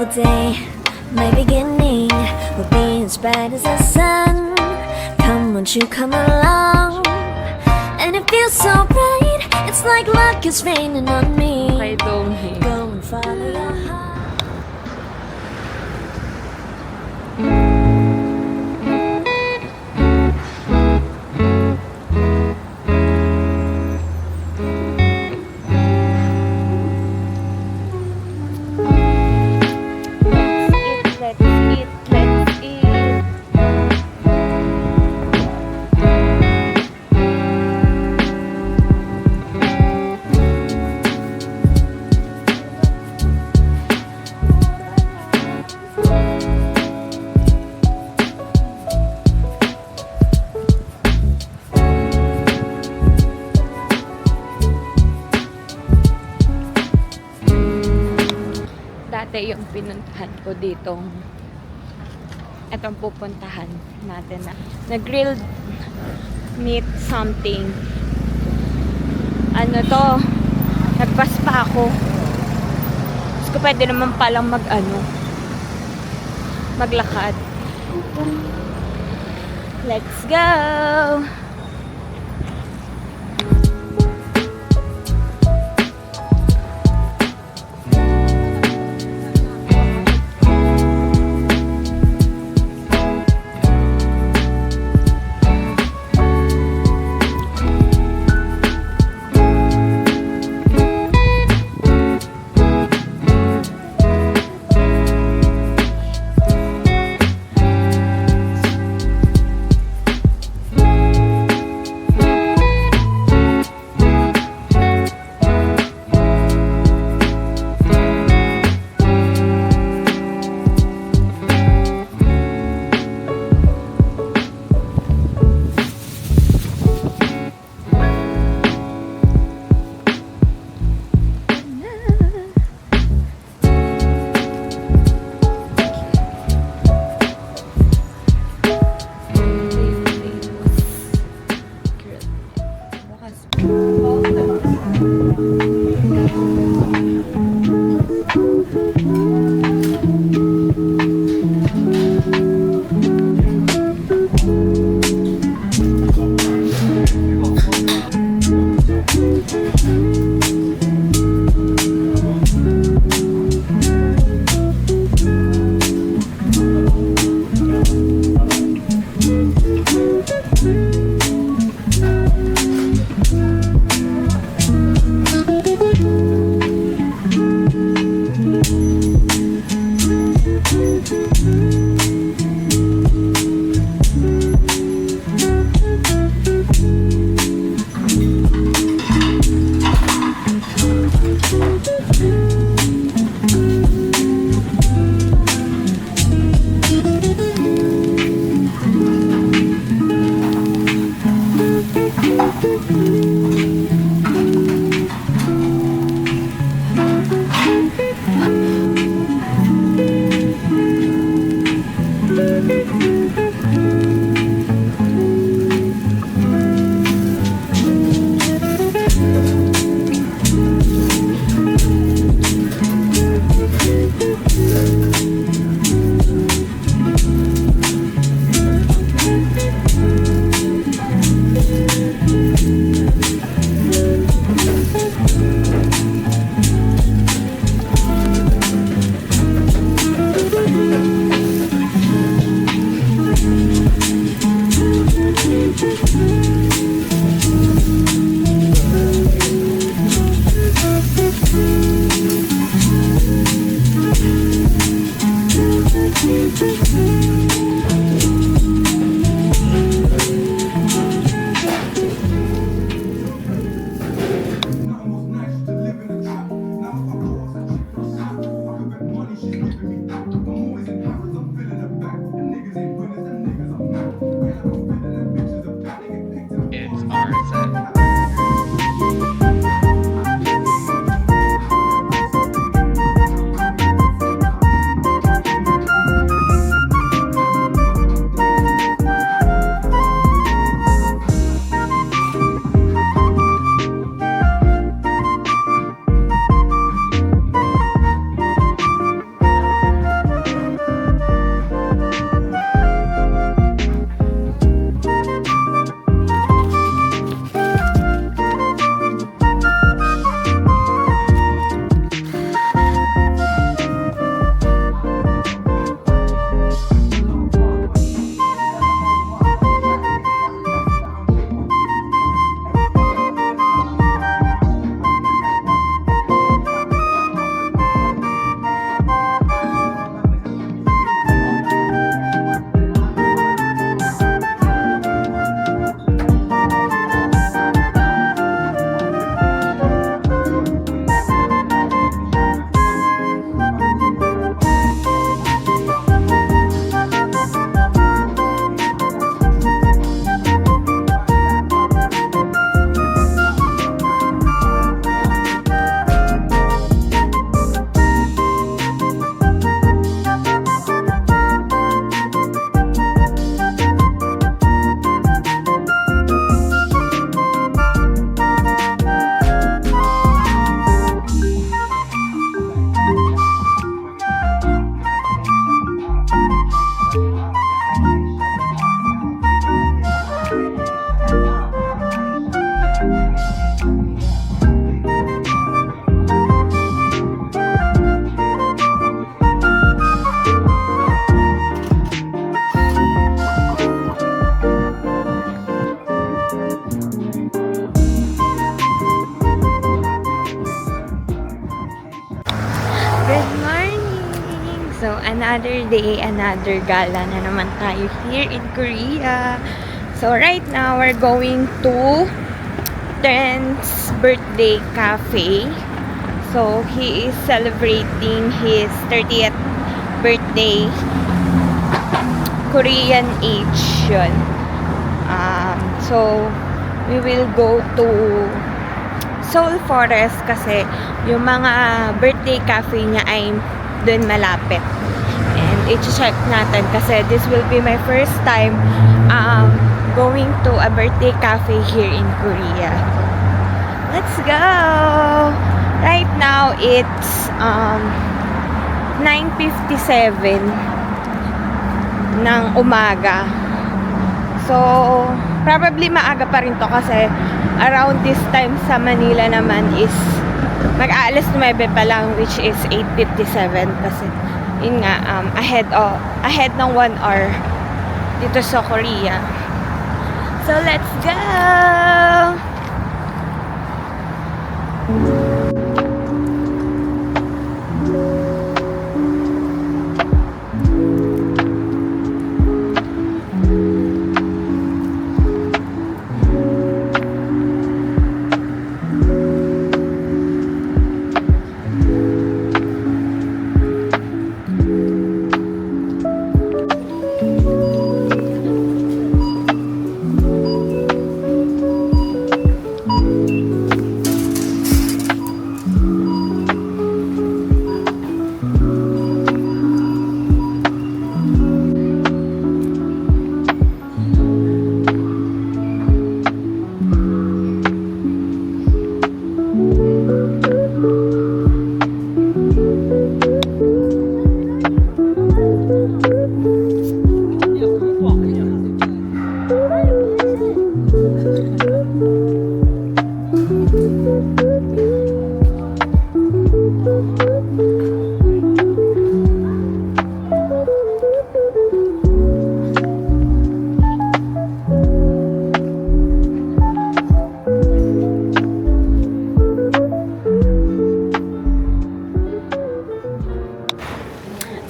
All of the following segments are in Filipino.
beautiful day. My beginning will be as bright as the sun. Come, won't you come along? And it feels so bright, it's like luck is raining on me. I don't hate. Go and follow your heart. Let's eat. Dati yung pinuntahan ko dito. Itong pupuntahan natin na grilled meat something. Ano to? Nagpas pa ako. Tapos ko pwede naman palang maglakad. Let's go! another day, another gala na naman tayo here in Korea. So right now, we're going to Trent's birthday cafe. So he is celebrating his 30th birthday. Korean age yun. So we will go to Seoul Forest kasi yung mga birthday cafe niya ay dun malapit. And i-check natin kasi this will be my first time going to a birthday cafe here in Korea. Let's go! Right now it's 9:57 ng umaga. So probably maaga pa rin to kasi around this time sa Manila naman is mag-aalas 9 pa lang, which is 8:57 kasi yun nga ahead ng 1 hour dito sa Korea. So let's go.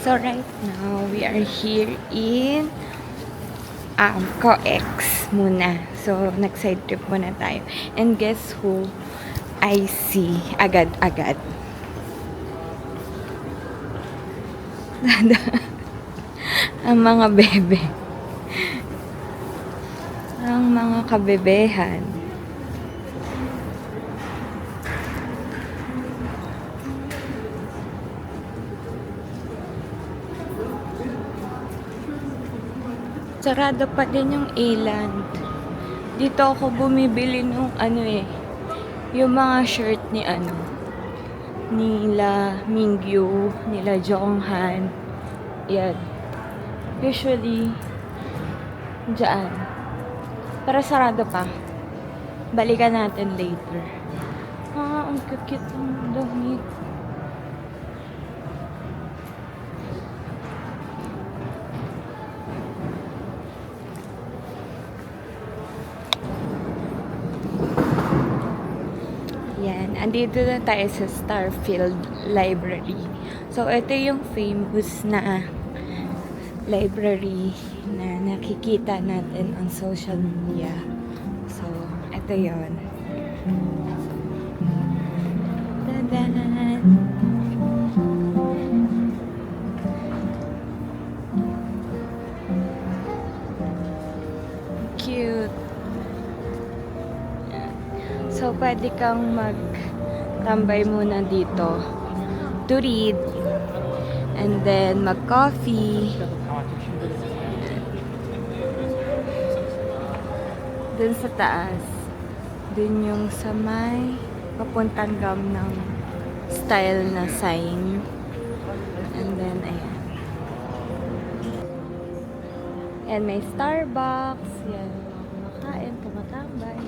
So right now, we are here in COEX muna. So, nag-side trip muna tayo. And guess who I see agad-agad? Ang mga bebe. Ang mga kabebehan. Sarado pa din yung Eland. Dito ako bumibili nung yung mga shirt ni nila Mingyu, nila Jonghan. Yan. Usually, dyan. Pero sarado pa. Balikan natin later. Ang cute ng damit. Yan, andito na tayo sa Starfield Library. So, ito yung famous na library na nakikita natin on social media. So, ito yun. Tadan! Cute! So, pwede kang magtambay muna dito to read and then mag-coffee. Dun sa taas. Dun yung sa may papuntang ng style na sign. And then, ayan. And may Starbucks. Yan. Kumakain, tumatambay.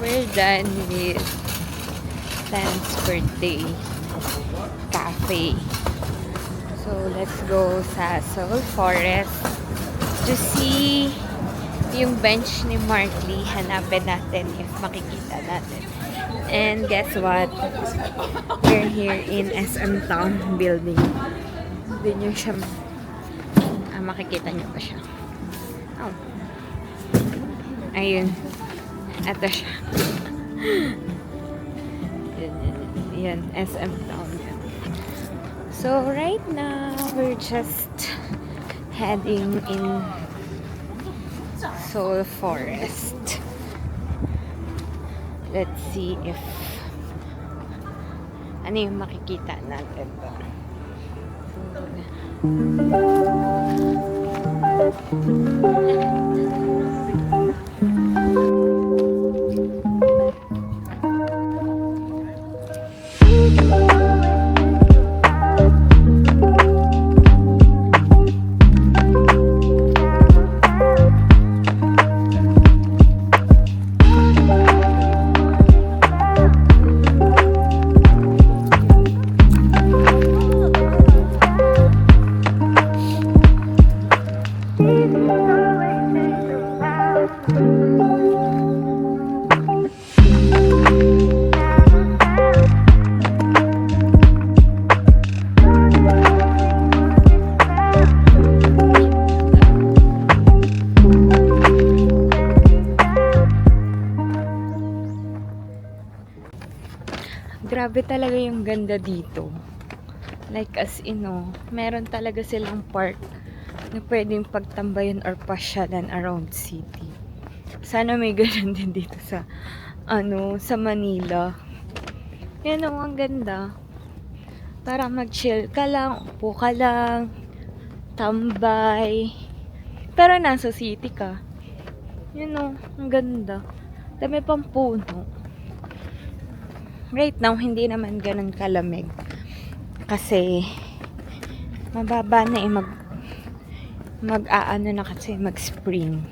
We're done with Sam's birthday cafe. So let's go sa Soul Forest to see yung bench ni Mark Lee. Hanapin natin if makikita natin. And guess what? We're here in SM Town building. Hindi nyo siya makikita nyo pa siya. Oh. Ayun. Ito siya. Yan, SM Town. So, right now, we're just heading in Soul Forest. Let's see if ano yung makikita natin doon. Grabe talaga yung ganda dito. Like as in, meron talaga silang park na pwedeng pagtambayan or pasyalan around city. Sana may ganun din dito sa, sa Manila. Yan o, ang ganda. Para mag-chill ka lang, upo ka lang, tambay. Pero nasa city ka. Yan o, ang ganda. Dami pang puno. Right now, hindi naman ganun kalamig. Kasi, mababa na mag-aano na kasi mag-spring.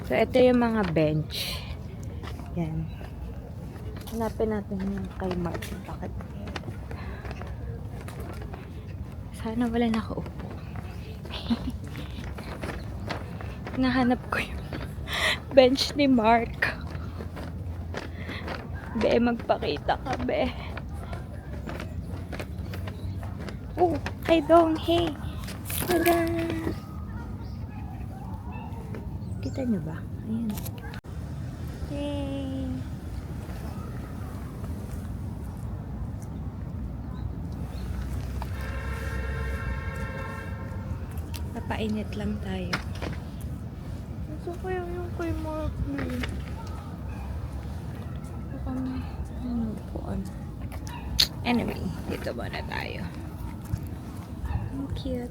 So, ito yung mga bench. Yan. Hanapin natin yung kay Mark. Bakit? Sana wala nakaupo. Nahanap ko yung bench ni Mark. Be, magpakita ka, be. Oh, kay Dong, hey. Tada! Kita nyo ba? Ayan. Hey. Papainit lang tayo. So, kaya yung kay Mark na yun. Anyway, dito muna tayo. Ang cute.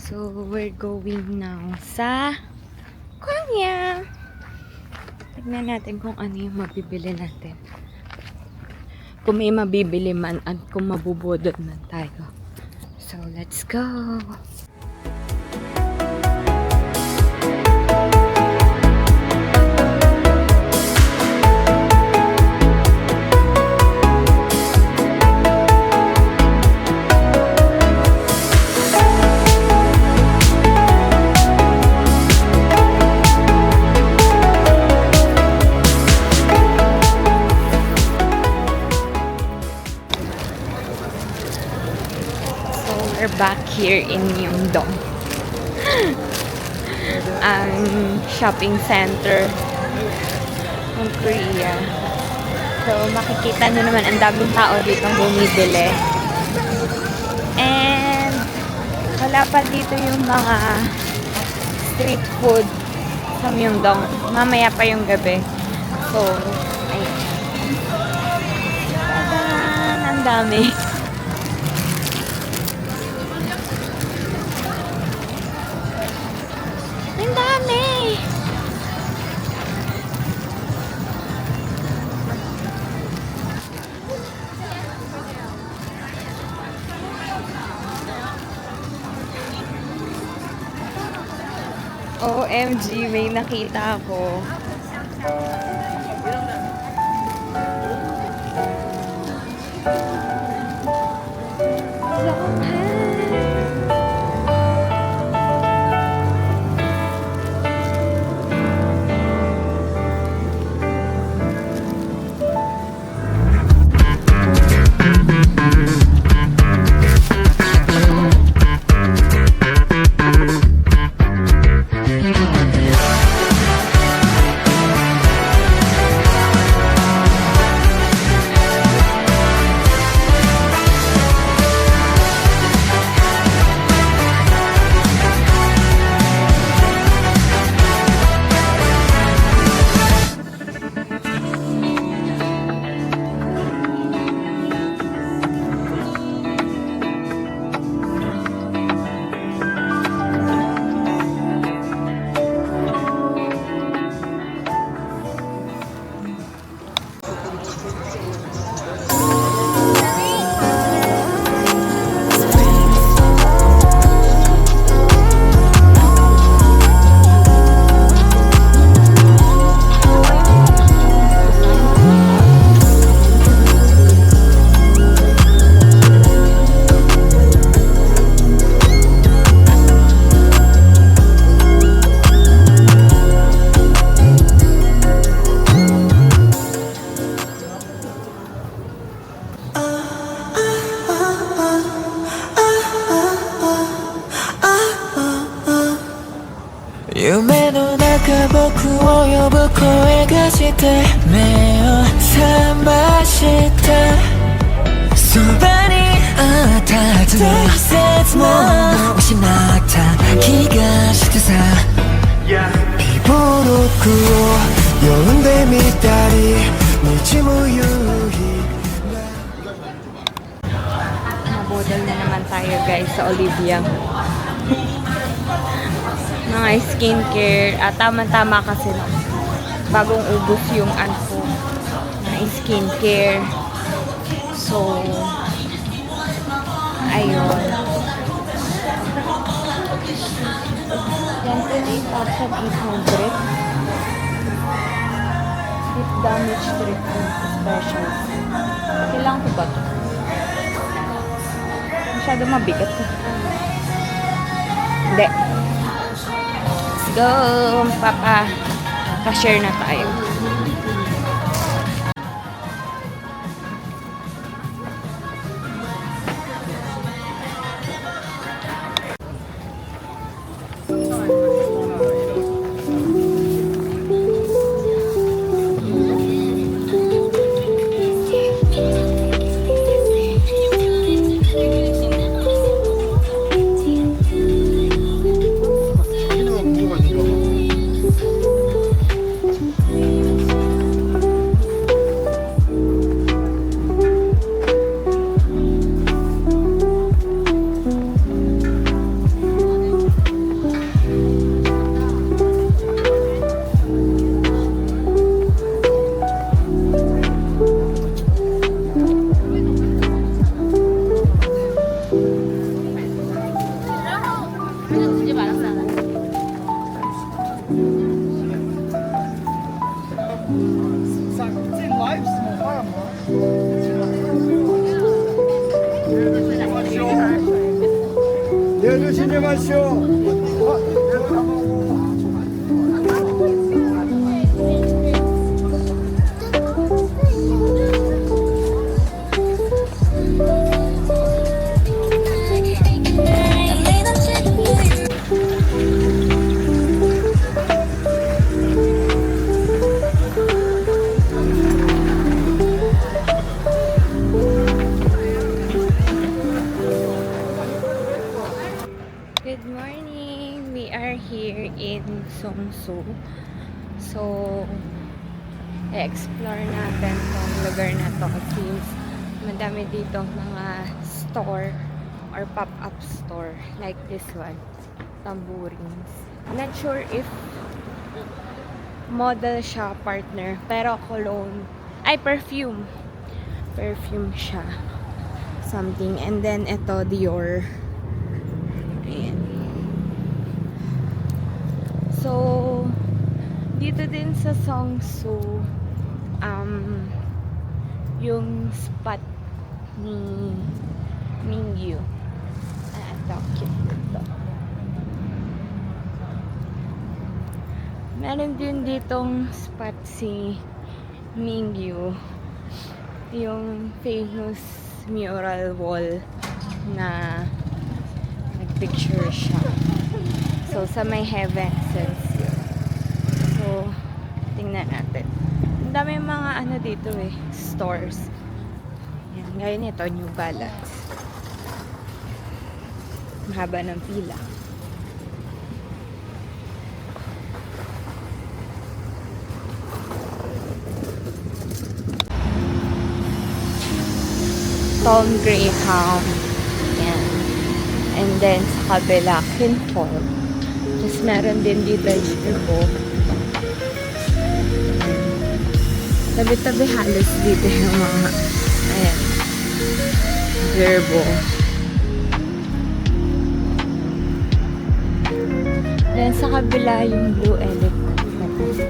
So, we're going now sa Konya. Tignan natin kung ano yung mabibili natin. Kung may mabibili man at kung mabubudod man tayo. So, let's go! We're back here in Myeongdong. Ang shopping center ng Korea. So, makikita nyo naman ang daming tao dito bumibili. And, wala pa dito yung mga street food sa Myeongdong. Mamaya pa yung gabi. So, ayun. Tadan! Ang dami. Ang dami! OMG, may nakita ako. 夢の中僕を呼ぶ声がして目を覚ましたそばにあったはずの季節も失った気がしてさピボロクを呼んでみたり道も夕日Nabudol na naman tayo guys sa Olivia. Mga skincare. Tama-tama kasi no. Bagong ubos yung anpo na skincare. So, ayun. Yan po na yung Tatcha 800. Lip damage treatment special. Kailangan ko ba ito? Masyado mabigat. Hindi. Let's go! Papa, pa-share na tayo. Good morning! We are here in Seongsu. So, i-explore natin tong lugar na to since madami dito mga store or pop-up store like this one, Tambourines. Not sure if model siya, partner, pero cologne, ay perfume siya, something. And then ito Dior. Ayan. So, dito din sa Seongsu, yung spot ni Mingyu. Ito, cute ito. Meron din ditong spot si Mingyu, yung famous mural wall na nagpicture siya. So, sa may Heaven Sense yun. So, tingnan natin. Ang dami mga ano dito stores. Yan, ngayon ito, New Balance. Mahaba ng pila. Tom Greyhound. Yan. And then, sa kabila, Kinfolk. Tapos, meron din dito yung tabi-tabi halos dito yung mga, ayan, Verbo. Then, sa kabila yung Blue Electric.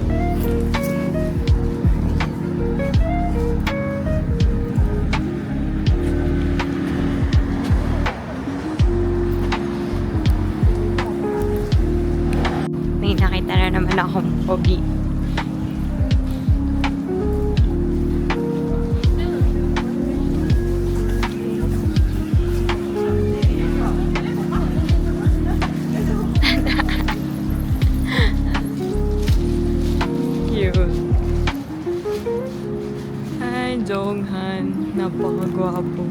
May nakita na naman akong pogi. Gwapo.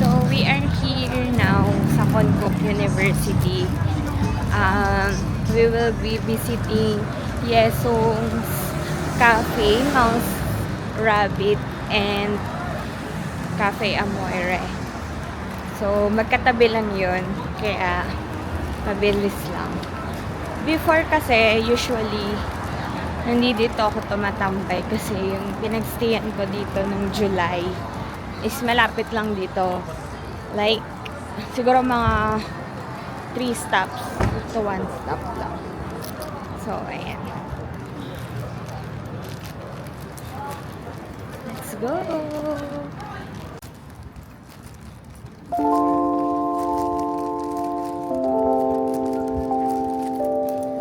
So we are here now sa Konkok University. We will be visiting Yesong's Cafe, Mouse Rabbit, and Cafe Amoire. So magkatabi lang yun, kaya mabilis lang. Before kasi, usually, hindi dito ako tumatambay kasi yung pinagstayan ko dito ng July is malapit lang dito. Like, siguro mga 3 stops to 1 stop lang. So, ayan. Let's go!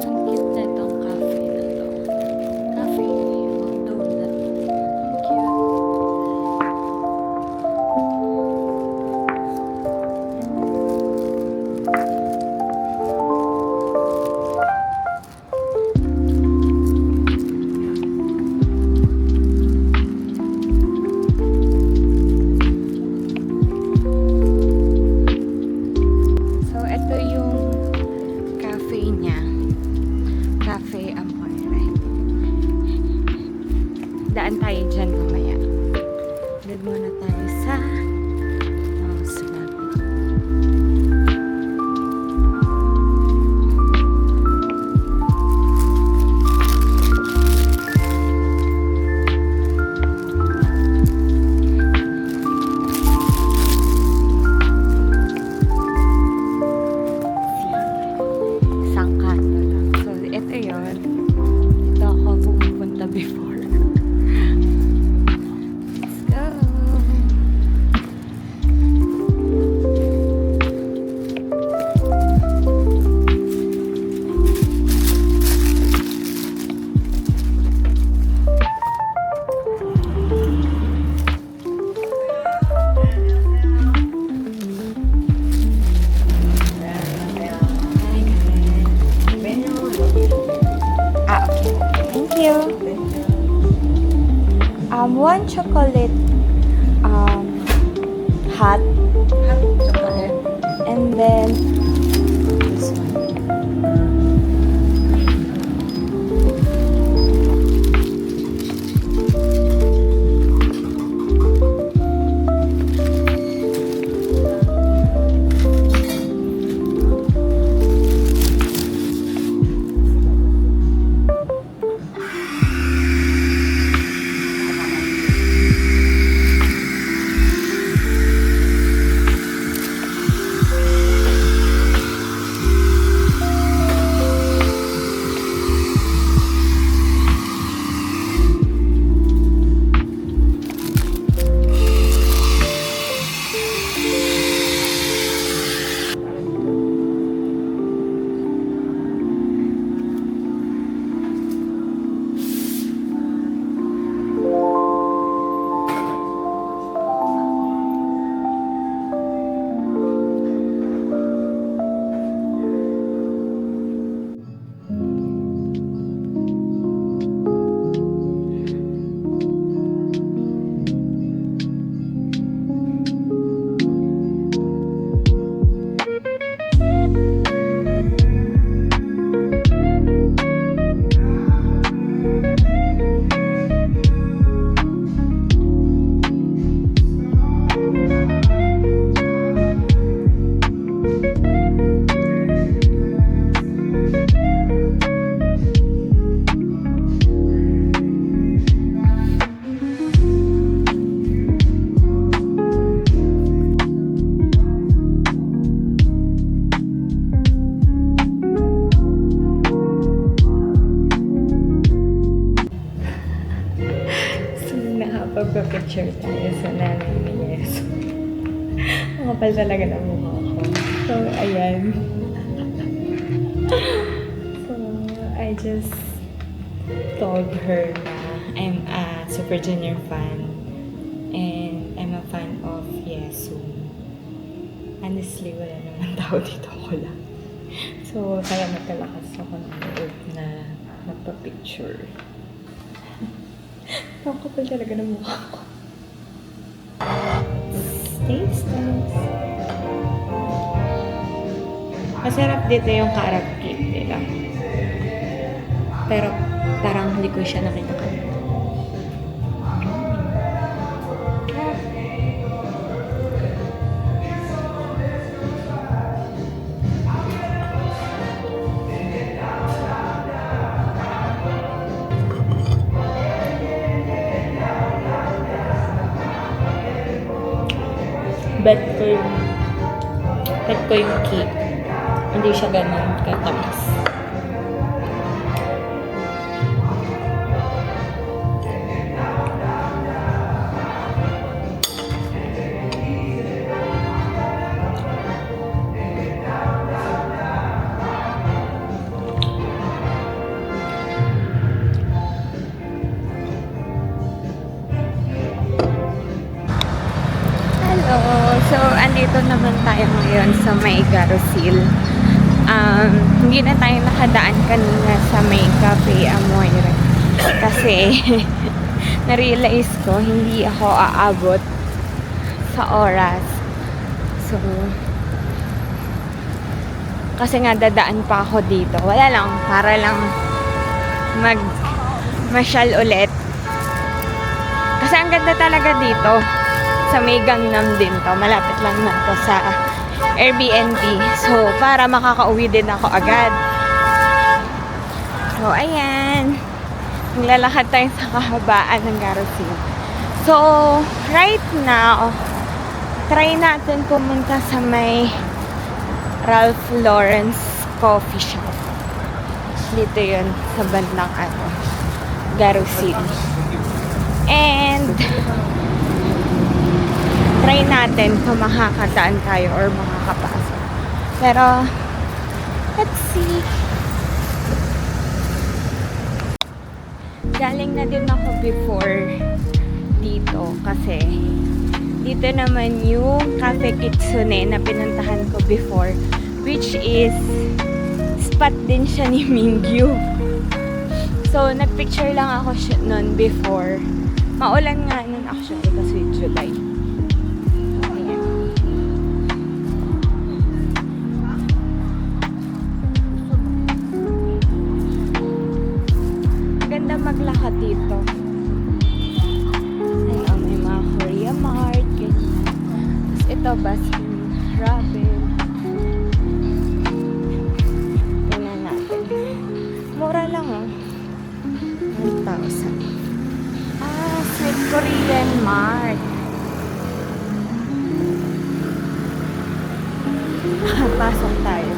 Ang cute na itong cafe na to. Cafe donut. Ang cute. So, ito yung cafe niya. Cafe Amoire. Daan tayo dyan mamaya. Doon muna tayo sa Mouse Rabbit. Isang kanto lang. So, ito yun. Ito ako pumupunta before. Let's go! Okay. Thank you. One chocolate hot chocolate, and then this one. Picture tayo sa nanay ni Yeso. Ang kapal talaga ng mukha ko. So, ayan. So, I just told her na I'm a Super Junior fan and I'm a fan of Yeso. Honestly, wala naman tao dito, ko lang. So, kaya nagkalakas ako ng loob na magpa-picture. Ang kapal talaga ng mukha ko. Taste. Masarap dito yung carrot cake nila. Pero parang hindi ko siya nakita kanina. Bet ko yung cake. Hindi siya ganun katamis. So, andito naman tayo ngayon sa may Garosil. Hindi na tayo nakadaan kanina sa may Cafe Amoyre. Kasi, na-realize ko, hindi ako aabot sa oras. So, kasi nga dadaan pa ako dito. Wala lang, para lang masyal ulit. Kasi ang ganda talaga dito. Sa may Gangnam din to. Malapit lang na to sa Airbnb. So, para makakauwi din ako agad. So, ayan. Maglalakad tayo sa kahabaan ng Garosil. So, right now, try natin pumunta sa may Ralph Lauren's coffee shop. Dito yun, sa bandang Garosil. And, try natin kung makakadaan tayo or makakapasok. Pero, let's see. Galing na din ako before dito kasi dito naman yung Cafe Kitsune na pinuntahan ko before, which is spot din siya ni Mingyu. So, nagpicture lang ako nun before. Maulan nga nun actually kasi July. Maglakad dito. Ayun, may mga Korea Mart, ganyan. Tapos ito, Baskin Robbins. Tingnan natin. Mura lang, oh. 1,000. Sweet Korean Mart. Pasok tayo.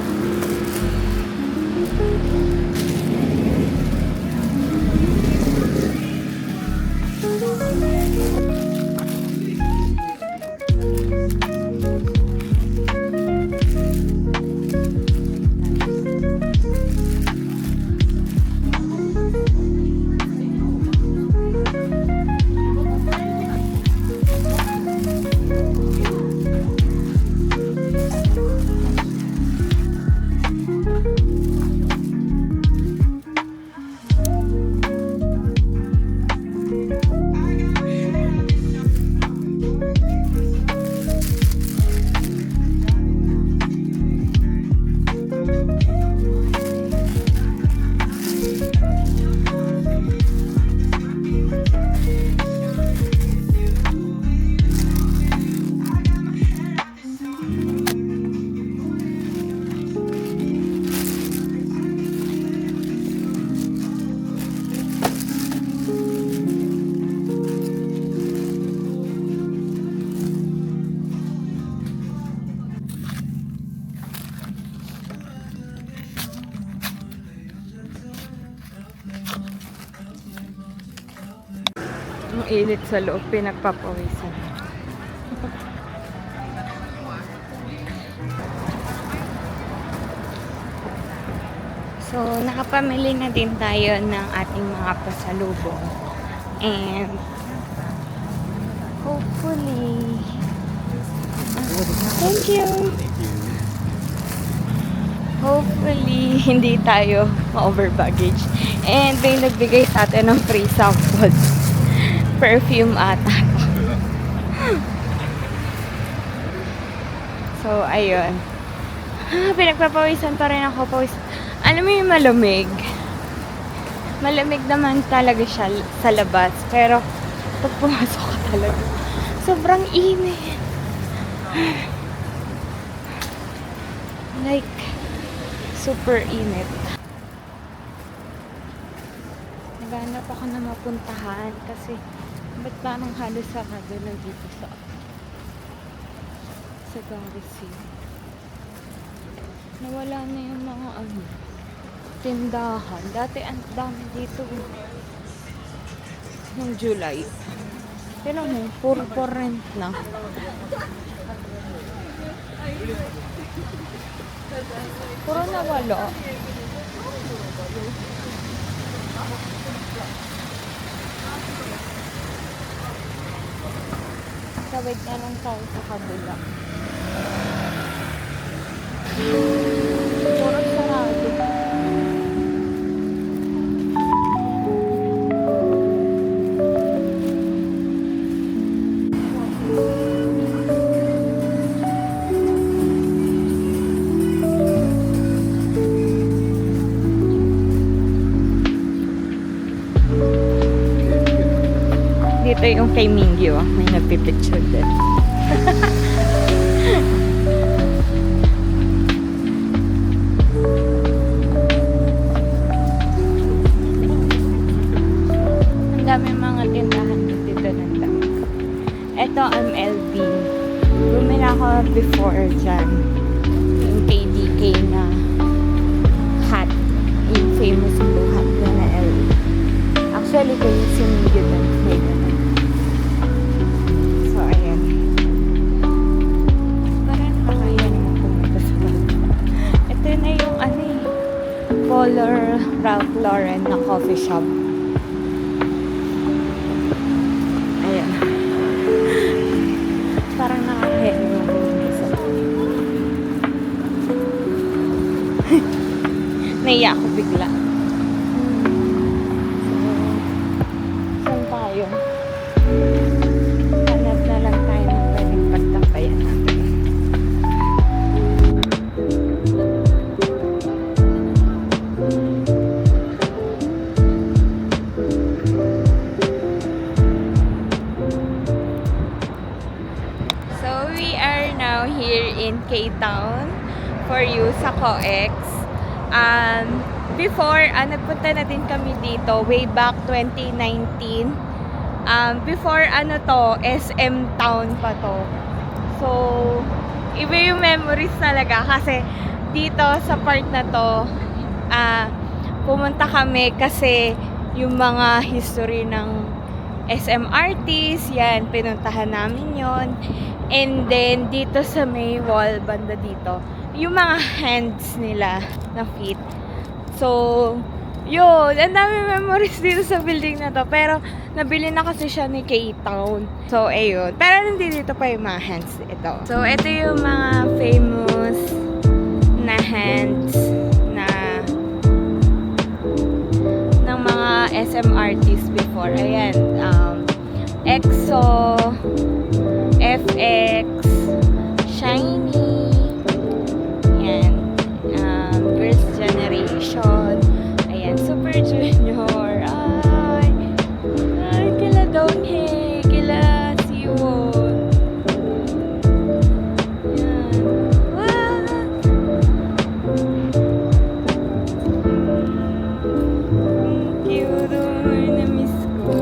init sa loob, pinagpapawisan. So, nakapamili na din tayo ng ating mga pasalubong. And, hopefully, thank you! Hopefully, hindi tayo ma-over baggage. And, may nagbigay sa atin ng free samples. Perfume ata. So, ayun. Pinagpapawisan pa rin ako. Alam mo yung malamig? Malamig naman talaga siya sa labas. Pero, pag pumasok ka talaga, sobrang init. Like, super init. Naghanap ako na mapuntahan kasi ba't parang halos sarado na dito sa Garissy. Nawala na yung mga tindahan. Dati ang dami dito ng July. Pero puro for rent na. Puro nawala. Sabay na lang tayo sa kabila. Puro sarado. Dito yung kay Mingyu, may nagpipicture din. Ang dami mga tindahan dito ng dami. Ito ang MLB. Bumili ako before dyan. Yung KDK na hat. Yung famous blue hat na LB. Actually, kayo si Mingyu din. So, ayan. Parang nakakaya naman pumunta sa bago. Ito na yung Polar Ralph Lauren na coffee shop. Ayan. Parang nakakaya naman pumunta sa bago. Naiya ako bigla. Saan tayo? Hanap na lang tayo ng pwedeng pagtapayan natin. So, we are now here in K-Town for you sa COEX. Before, nagpunta na din kami dito way back 2019. Before SM Town pa to. So, iba yung memories talaga kasi dito sa part na to, pumunta kami kasi yung mga history ng SM artists, yan, pinuntahan namin yon. And then, dito sa may wall, banda dito, yung mga hands nila na feet. So, yun, ang dami memories dito sa building na to. Pero, nabili na kasi siya ni K-Town. So, ayun. Pero, nandito pa yung mga hands ito. So, ito yung mga famous na hands na ng mga SM artists before. Ayan. EXO, FX, SHINee, ayan. Girls' Generation, ayan. Super Junior, ay, kila Donghae, kila Siwon. Ayan. What? Thank you, Roy. Na-miss ko.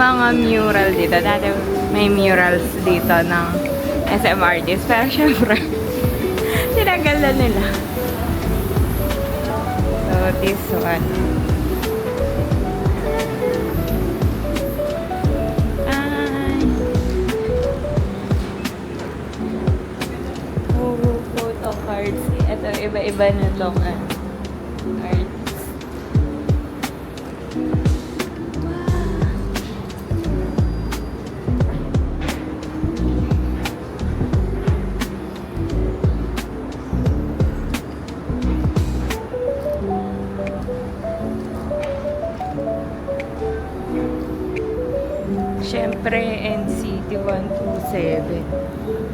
mga mural dito. Dati may murals dito ng SM artist. Pero syempre, tinanggal na nila. So, this one. Ay. Oh, photo cards. Ito, iba-iba na itong cards. Siyempre, NCT 127.